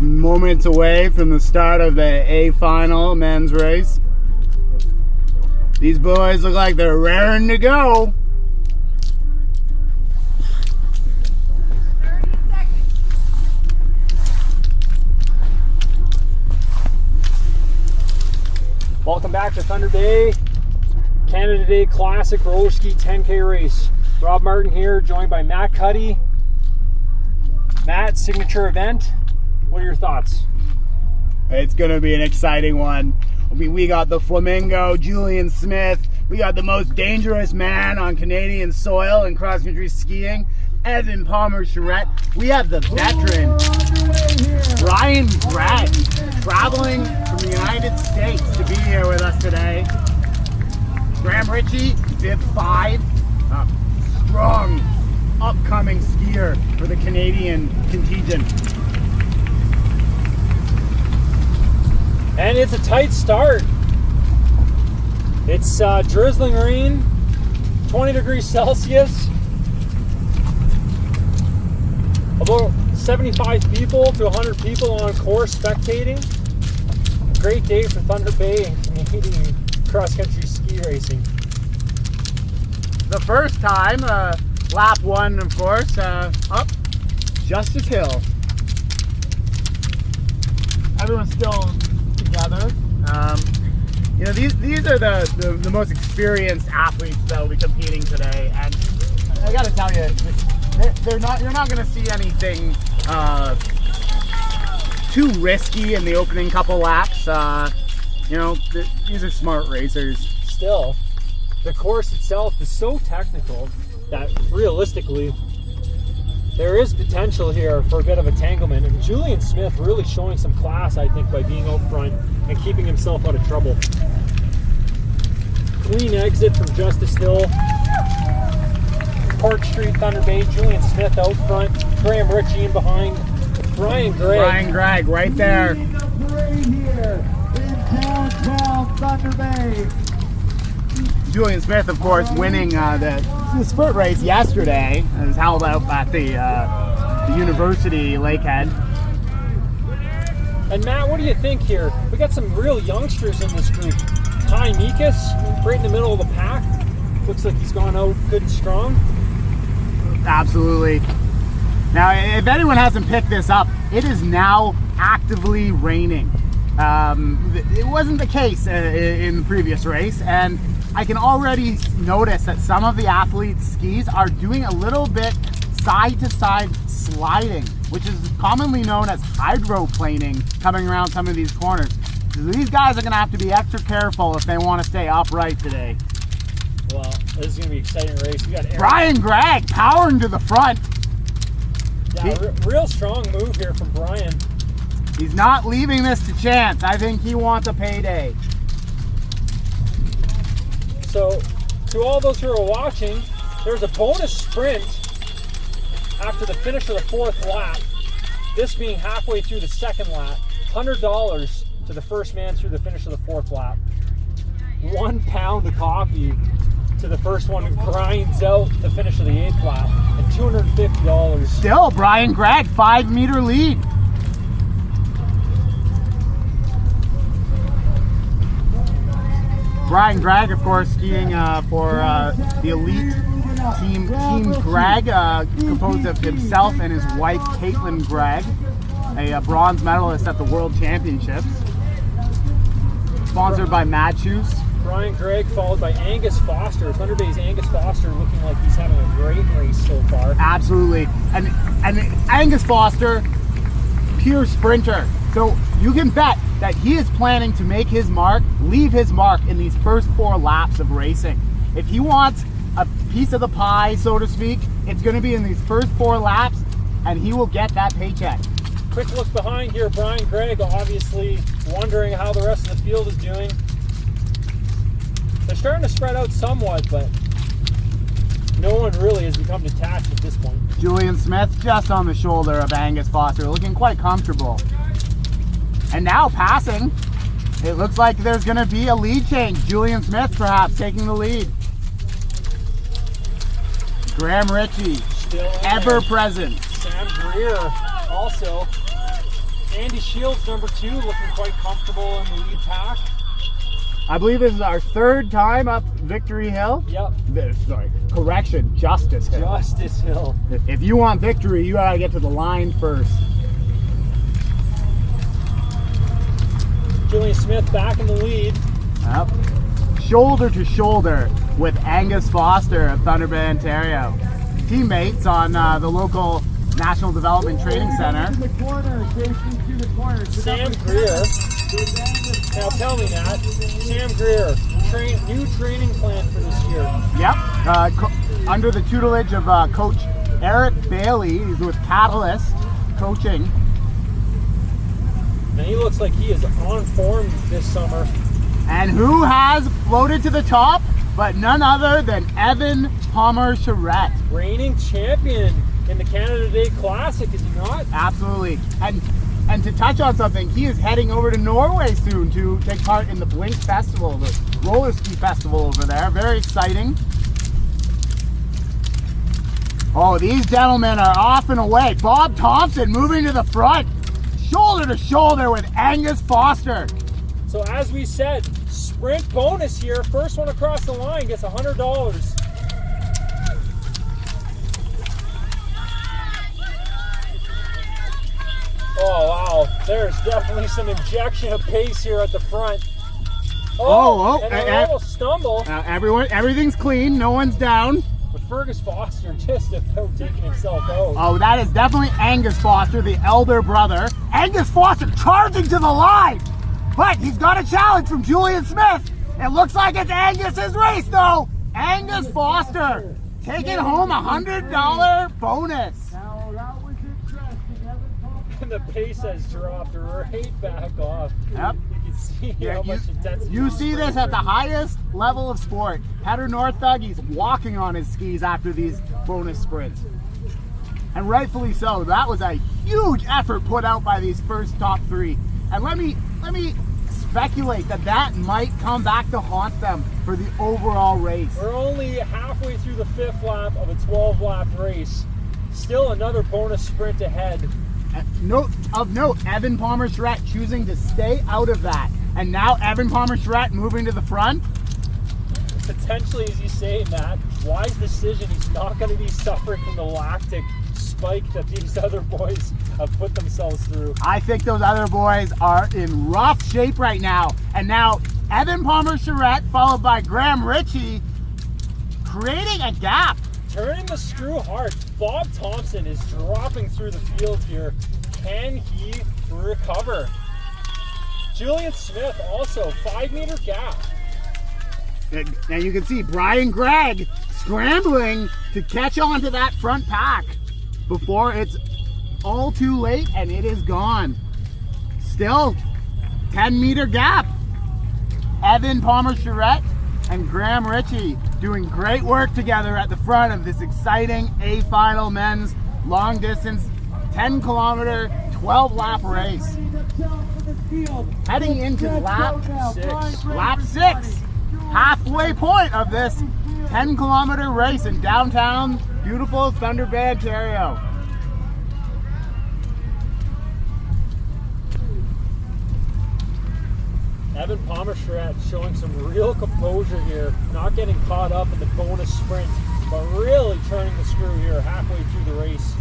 moments away from the start of the A final men's race. These boys look like they're raring to go. 30 seconds. Welcome back to Thunder Bay Canada Day Classic roller ski 10K race. Rob Martin here, joined by Matt Cuddy. Matt, signature event. What are your thoughts? It's going to be an exciting one. We got the Flamingo, Julian Smith. We got the most dangerous man on Canadian soil in cross-country skiing, Evan Palmer-Charette. We have the veteran, Brian Gregg, traveling from the United States to be here with us today. Graham Ritchie, Bib 5, strong upcoming skier for the Canadian contingent. And it's a tight start. It's drizzling rain, 20 degrees Celsius. About 75 people to 100 people on course spectating. Great day for Thunder Bay and Canadian cross-country ski racing. The first time, lap 1, of course, up Justice Hill. Everyone's still together. You know, these are the most experienced athletes that will be competing today, and I got to tell you, you're not going to see anything too risky in the opening couple laps. You know, these are smart racers. Still, the course itself is so technical that realistically there is potential here for a bit of entanglement, and Julian Smith really showing some class, I think, by being out front and keeping himself out of trouble. Clean exit from Justice Hill, Park Street, Thunder Bay. Julian Smith out front, Graham Ritchie in behind, Brian Gregg right there. Right here in downtown Thunder Bay. Julian Smith, of course, winning the sprint race yesterday. It was held out at the University Lakehead. And Matt, what do you think here? We got some real youngsters in this group. Ty Mikas, right in the middle of the pack. Looks like he's gone out good and strong. Absolutely. Now, if anyone hasn't picked this up, it is now actively raining. It wasn't the case in the previous race, and I can already notice that some of the athletes' skis are doing a little bit side-to-side sliding, which is commonly known as hydroplaning, coming around some of these corners. So these guys are going to have to be extra careful if they want to stay upright today. Well, this is going to be an exciting race. We got Eric. Brian Gregg powering to the front. Yeah, real strong move here from Brian. He's not leaving this to chance. I think he wants a payday. So, to all those who are watching, there's a bonus sprint after the finish of the 4th lap. This being halfway through the 2nd lap. $100 to the first man through the finish of the 4th lap. 1 pound of coffee to the first one who grinds out the finish of the 8th lap. And $250. Still, Brian Gregg, 5-meter lead. Brian Gregg, of course, skiing for the elite team Gregg, composed of himself and his wife, Caitlin Gregg, a bronze medalist at the World Championships. Sponsored by Mad Shoes. Brian Gregg followed by Angus Foster. Thunder Bay's Angus Foster looking like he's having a great race so far. Absolutely. And Angus Foster, pure sprinter. So you can bet that he is planning to make his mark, leave his mark in these first 4 laps of racing. If he wants a piece of the pie, so to speak, it's going to be in these first 4 laps, and he will get that paycheck. Quick look behind here, Brian Gregg obviously wondering how the rest of the field is doing. They're starting to spread out somewhat, but no one really has become detached at this point. Julian Smith just on the shoulder of Angus Foster, looking quite comfortable. And now passing, it looks like there's going to be a lead change. Julian Smith perhaps taking the lead. Graham Ritchie, Still ever present. Sam Greer also Andy Shields, number 2, looking quite comfortable in the lead pack. I believe this is our 3rd time up Victory Hill. Yep, Sorry, correction, Justice Hill. Justice Hill. If you want victory, you gotta get to the line first. Julian Smith back in the lead. Yep. Shoulder to shoulder with Angus Foster of Thunder Bay, Ontario. Teammates on the local National Development Training Center. To the corner, Jason to the corner. Sam Greer. Now tell me, Nat, Sam Greer, new training plan for this year. Yep. Under the tutelage of Coach Eric Bailey. He's with Catalyst coaching. And he looks like he is on form this summer. And who has floated to the top but none other than Evan Palmer Charette. Reigning champion in the Canada Day Classic, is he not? Absolutely. And to touch on something, he is heading over to Norway soon to take part in the Blink Festival, the roller ski festival over there. Very exciting. Oh, these gentlemen are off and away. Bob Thompson moving to the front, shoulder to shoulder with Angus Foster. So as we said, sprint bonus here. First one across the line gets $100. Oh wow, there's definitely some injection of pace here at the front. And an almost stumble. Everything's clean. No one's down. But Fergus Foster just about taking himself out. Oh, that is definitely Angus Foster, the elder brother. Angus Foster charging to the line. But he's got a challenge from Julian Smith. It looks like it's Angus's race, though. Angus Foster taking home $100 bonus. Now that was interesting. Evan Palmer. And the pace has dropped right back off. Yep. You can see how much intensity. You see this at the highest level of sport. Petter Northug, he's walking on his skis after these bonus sprints. And rightfully so. That was a huge effort put out by these first top 3. And let me speculate that might come back to haunt them for the overall race. We're only halfway through the 5th lap of a 12-lap race. Still another bonus sprint ahead. Of note, Evan Palmer Charette choosing to stay out of that. And now Evan Palmer Charette moving to the front. Potentially, as you say, Matt, wise decision. He's not going to be suffering from the lactic spike that these other boys have put themselves through. I think those other boys are in rough shape right now. And now Evan Palmer Charette followed by Graham Ritchie creating a gap. Turning the screw hard. Bob Thompson is dropping through the field here. Can he recover? Julian Smith also 5-meter gap. And you can see Brian Gregg scrambling to catch on to that front pack before it's all too late and it is gone. Still 10-meter gap. Evan Palmer Charette and Graham Ritchie doing great work together at the front of this exciting A-final men's long distance 10-kilometer 12-lap race. Heading into lap 6, halfway point of this 10-kilometer race in downtown beautiful Thunder Bay, Ontario. Evan Palmer Charette showing some real composure here, not getting caught up in the bonus sprint, but really turning the screw here halfway through the race.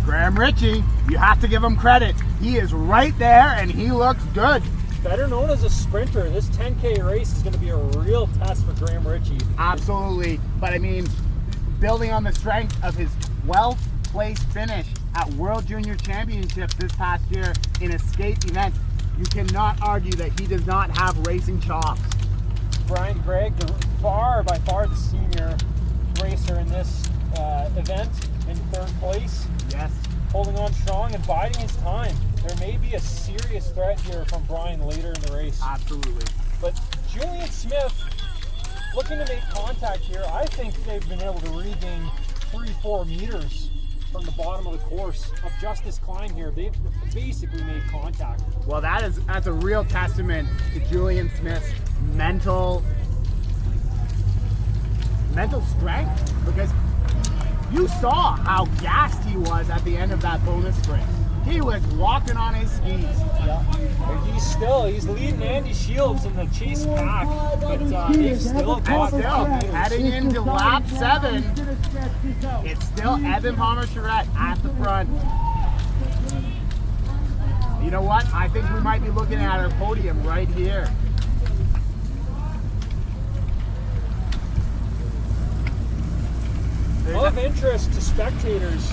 Graham Ritchie, you have to give him credit. He is right there and he looks good. Better known as a sprinter, this 10K race is going to be a real test for Graham Ritchie. Absolutely, but I mean, building on the strength of his 12th place finish at World Junior Championships this past year in a skate event, you cannot argue that he does not have racing chops. Brian Gregg, by far the senior racer in this event, in 3rd place. Yes. Holding on strong and biding his time. There may be a serious threat here from Brian later in the race. Absolutely. But Julian Smith looking to make contact here. I think they've been able to regain 3-4 meters from the bottom of the course of Justice Klein here. They've basically made contact. Well, that's a real testament to Julian Smith's mental strength, because you saw how gassed he was at the end of that bonus sprint. He was walking on his skis. He's leading Andy Shields in the chase pack, but he's still And got still, heading into lap 7, it's still Evan Palmer Charette at the front. You know what? I think we might be looking at our podium right here. Of interest to spectators,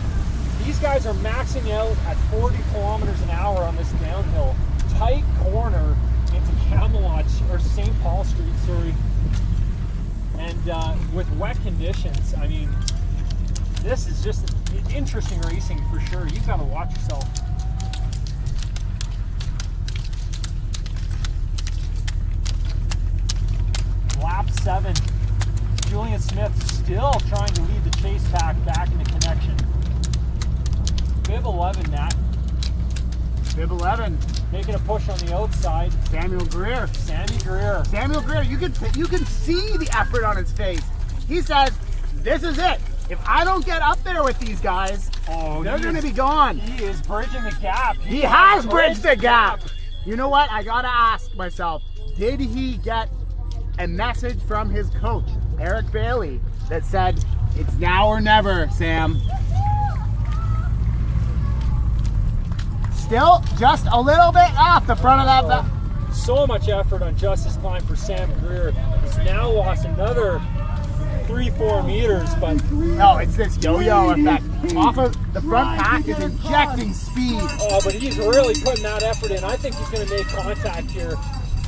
these guys are maxing out at 40 kilometers an hour on this downhill. Tight corner into Camelot, or St. Paul Street, sorry. And with wet conditions, I mean, this is just interesting racing for sure. You've got to watch yourself. Lap 7. Julian Smith still trying to lead the chase pack back into connection. Bib 11, Nat. Bib 11. Making a push on the outside. Samuel Greer. Sammy Greer. Samuel Greer, you can see the effort on his face. He says, this is it. If I don't get up there with these guys, they're going to be gone. He is bridging the gap. He has bridged the gap. You know what? I got to ask myself, did he get a message from his coach, Eric Bailey, that said, it's now or never, Sam? Still just a little bit off the front of that. So much effort on Justice Climb for Sam Greer. He's now lost another 3-4 meters, but no, it's this yo-yo effect. Off of the front pack is injecting speed. Oh, but he's really putting that effort in. I think he's going to make contact here,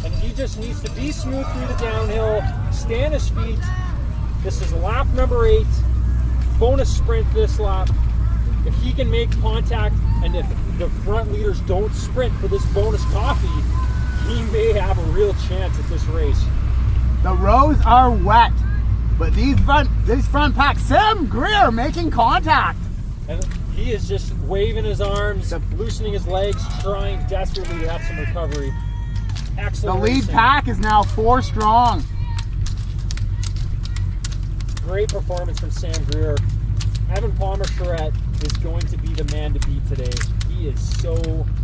and he just needs to be smooth through the downhill, stay on his feet. This is lap number 8, bonus sprint this lap. If he can make contact, and if the front leaders don't sprint for this bonus coffee, he may have a real chance at this race. The roads are wet, but these front packs, Sam Greer making contact. And he is just waving his arms, loosening his legs, trying desperately to have some recovery. Excellent. The lead racing. pack is now 4 strong. Great performance from Sam Greer. Evan Palmer Charette is going to be the man to beat today. He is so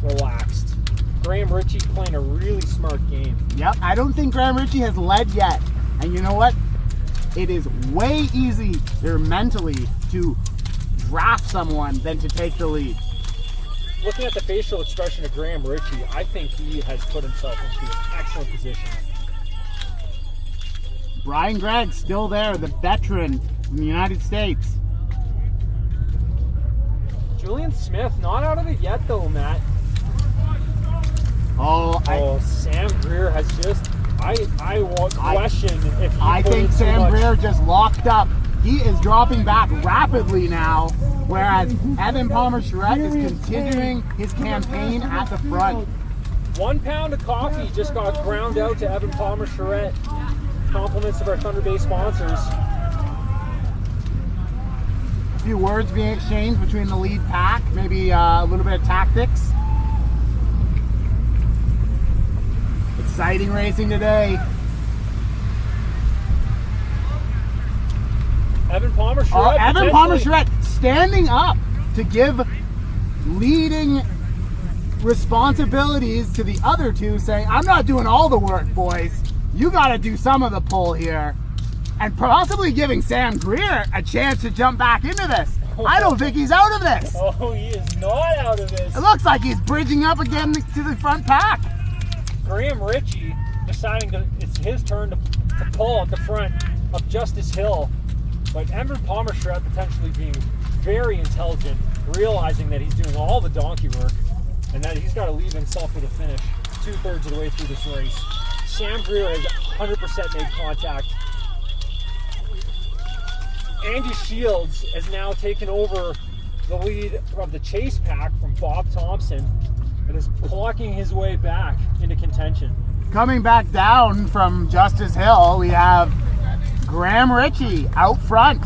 relaxed. Graham Ritchie playing a really smart game. Yep, I don't think Graham Ritchie has led yet. And you know what? It is way easier mentally to draft someone than to take the lead. Looking at the facial expression of Graham Ritchie, I think he has put himself into an excellent position. Brian Gregg still there, the veteran from the United States. Julian Smith, not out of it yet though, Matt. Sam Greer has just, I won't question if he I put think in so Sam much. Greer just locked up. He is dropping back rapidly now, whereas Evan Palmer Charette is continuing his campaign at the front. 1 pound of coffee just got ground out to Evan Palmer Charette. Compliments of our Thunder Bay sponsors. A few words being exchanged between the lead pack, maybe a little bit of tactics. Exciting racing today. Evan Palmer Charette. Evan Palmer Charette standing up to give leading responsibilities to the other two, saying, I'm not doing all the work, boys. You got to do some of the pull here. And possibly giving Sam Greer a chance to jump back into this. I don't think he's out of this. Oh, he is not out of this. It looks like he's bridging up again to the front pack. Graham Ritchie deciding it's his turn to pull at the front of Justice Hill. But Evan Palmer Charette potentially being very intelligent, realizing that he's doing all the donkey work and that he's got to leave himself with a finish 2/3 of the way through this race. Sam Greer has 100% made contact. Andy Shields has now taken over the lead of the chase pack from Bob Thompson and is plucking his way back into contention. Coming back down from Justice Hill, we have Graham Ritchie out front.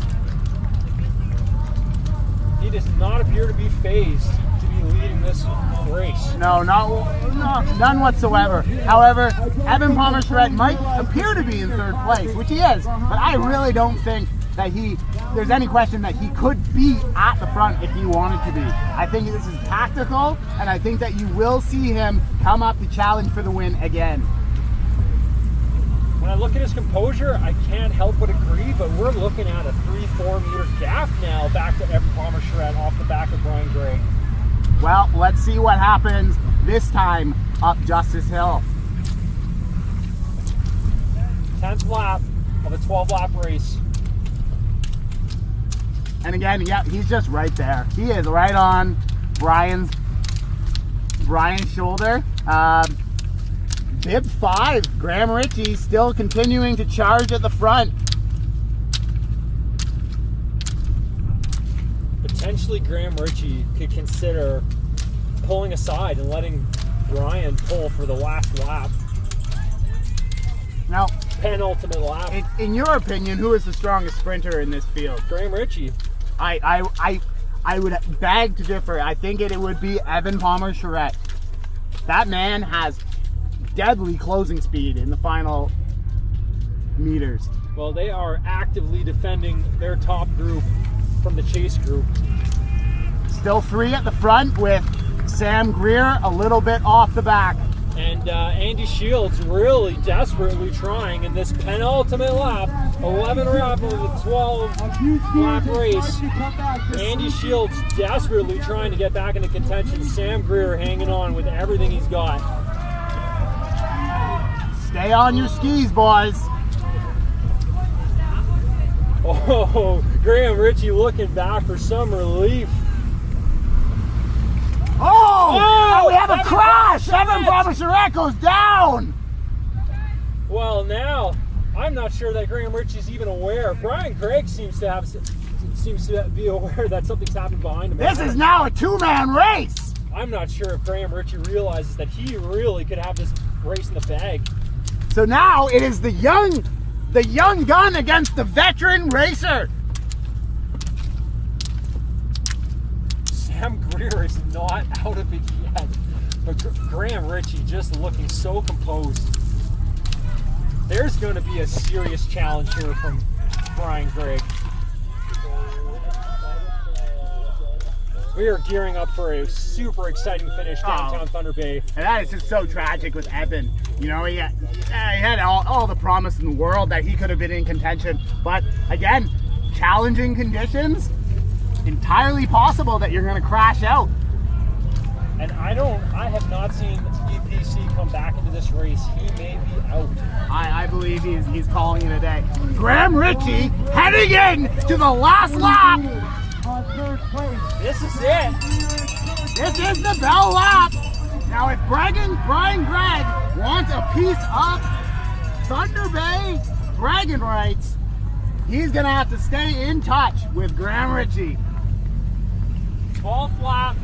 He does not appear to be phased to be leading this race. No, none whatsoever. However, Evan Palmer Charette might appear to be in 3rd place, which he is, but I really don't think that there's any question that he could be at the front if he wanted to be. I think this is tactical, and I think that you will see him come up to challenge for the win again. When I look at his composure, I can't help but agree, but we're looking at a 3-4 meter gap now back to Evan Palmer-Charette off the back of Brian Gregg. Well, let's see what happens this time up Justice Hill. 10th lap of a 12-lap race. And again, yeah, he's just right there. He is right on Brian's shoulder. Bib 5, Graham Ritchie still continuing to charge at the front. Potentially Graham Ritchie could consider pulling aside and letting Brian pull for the last lap. Now, Penultimate lap. in your opinion, who is the strongest sprinter in this field? Graham Ritchie. I would beg to differ. I think it would be Evan Palmer-Charette. That man has deadly closing speed in the final meters. Well, they are actively defending their top group from the chase group. Still 3 at the front with Sam Greer a little bit off the back. And Andy Shields really desperately trying in this penultimate lap, 11 lap of the 12-lap race. Andy Shields desperately trying to get back into contention. Sam Greer hanging on with everything he's got. Stay on your skis, boys. Oh, Graham Ritchie looking back for some relief. Oh, we have a Evan crash. Evan Palmer-Charette. Palmer-Charette goes down. Well, now I'm not sure that Graham Ritchie's even aware. Brian Gregg seems to be aware that something's happened behind him. This is now a 2-man race. I'm not sure if Graham Ritchie realizes that he really could have this race in the bag. So now it is the young gun against the veteran racer. Sam Greer is not out of it yet, but Graham Ritchie just looking so composed. There's going to be a serious challenge here from Brian Gregg. We are gearing up for a super exciting finish downtown Thunder Bay. And that is just so tragic with Evan. You know, he had all the promise in the world that he could have been in contention. But again, challenging conditions, entirely possible that you're going to crash out. And I have not seen EPC come back into this race. He may be out. I believe he's calling it a day. Graham Ritchie heading in to the last lap. On third place. This is it. This is the bell lap. Now, if Brian Gregg wants a piece of Thunder Bay bragging rights, he's going to have to stay in touch with Graham Ritchie. 12th lap,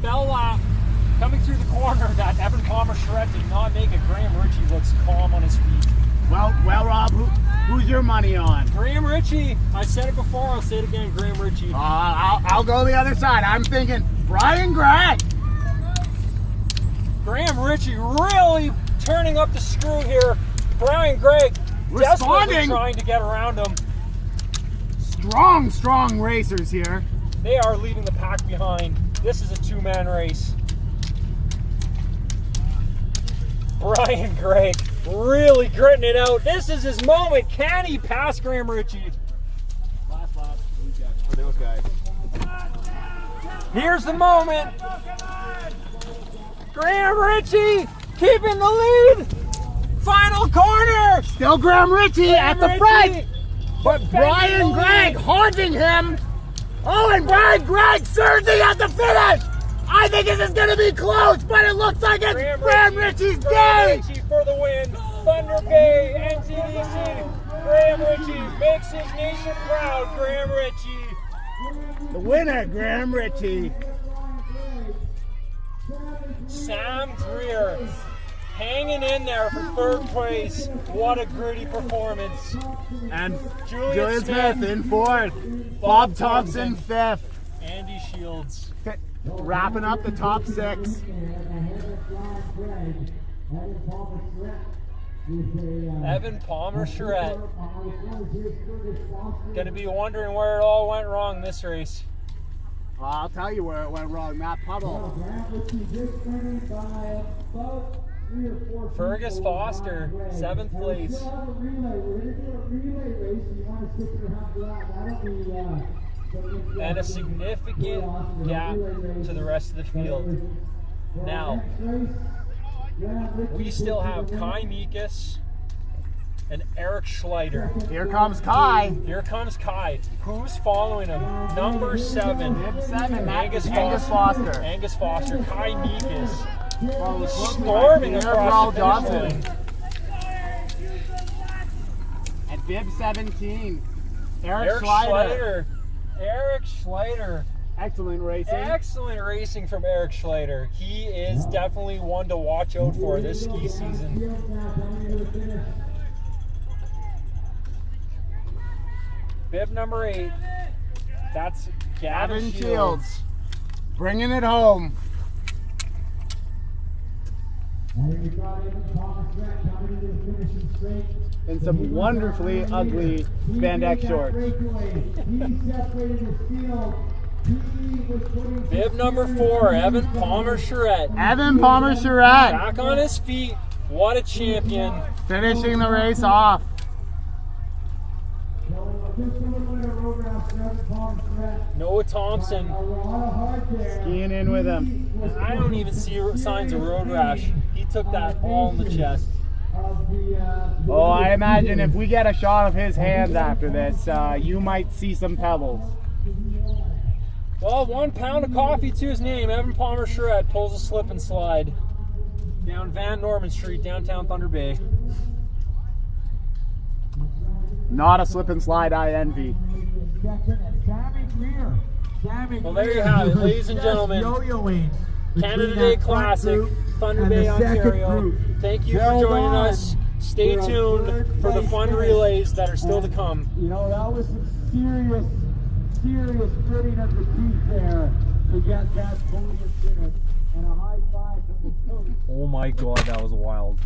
bell lap, coming through the corner that Evan Palmer-Charette did not make it. Graham Ritchie looks calm on his feet. Well, Rob, who's your money on? Graham Ritchie, I said it before, I'll say it again, Graham Ritchie. I'll go the other side. I'm thinking Brian Gregg. Graham Ritchie really turning up the screw here. Brian Gregg desperately Responding. trying to get around him. Strong racers here. They are leaving the pack behind. This is a 2-man race. Brian Gregg really gritting it out. This is his moment. Can he pass Graham Ritchie? Last lap for those guys. Here's the moment. Graham Ritchie keeping the lead. Final corner. Still Graham Ritchie at the front. But Brian Gregg haunting him. Oh, and Brian Gregg surging at the finish. I think this is going to be close, but it looks like it's Graham Ritchie's day. Ritchie for the win. Thunder Bay, NTDC. Graham Ritchie makes his nation proud. Graham Ritchie. The winner, Graham Ritchie. Sam Greer hanging in there for third place. What a gritty performance. And Julian Julian Smith in fourth. Bob Thompson fifth. Andy Shields. Wrapping up the top 6. Evan Palmer Charette. Gonna be wondering where it all went wrong this race. Well, I'll tell you where it went wrong. That puddle. Fergus Foster, 7th place. And a significant gap to the rest of the field. Now, we still have Kai Mikas and Eric Schleider. Here comes Kai. Here comes Kai. Who's following him? Number 7. Bib 7. Angus Angus Foster. Foster. Angus Foster. Kai Mikas. Well, Storming Pierre across the Brawl finish line. At Bib 17. Eric Schleider. Eric Schleider. Excellent racing. Excellent racing from Eric Schleider. He is definitely one to watch out for this ski season. Bib number 8. That's Gavin Shields. Bringing it home. In some wonderfully ugly spandex shorts. Bib number 4, Evan Palmer Charette. Evan Palmer Charette Back on his feet. What a champion. finishing the race off. Noah Thompson. Skiing in with him. And I don't even see signs of road rash. He took that all in the chest. Oh, I imagine if we get a shot of his hands after this, you might see some pebbles. Well, 1 pound of coffee to his name. Evan Palmer Charette pulls a slip and slide down Van Norman Street, downtown Thunder Bay. Not a slip and slide I envy. Well, there you have it, ladies and gentlemen. Canada Day Classic, Thunder Bay, Ontario. Thank you for joining us. Stay tuned for the fun relays that are still to come. You know, that was some serious gritting of the teeth there to get that podium finish. And a high five from the coach. Oh my god, that was wild.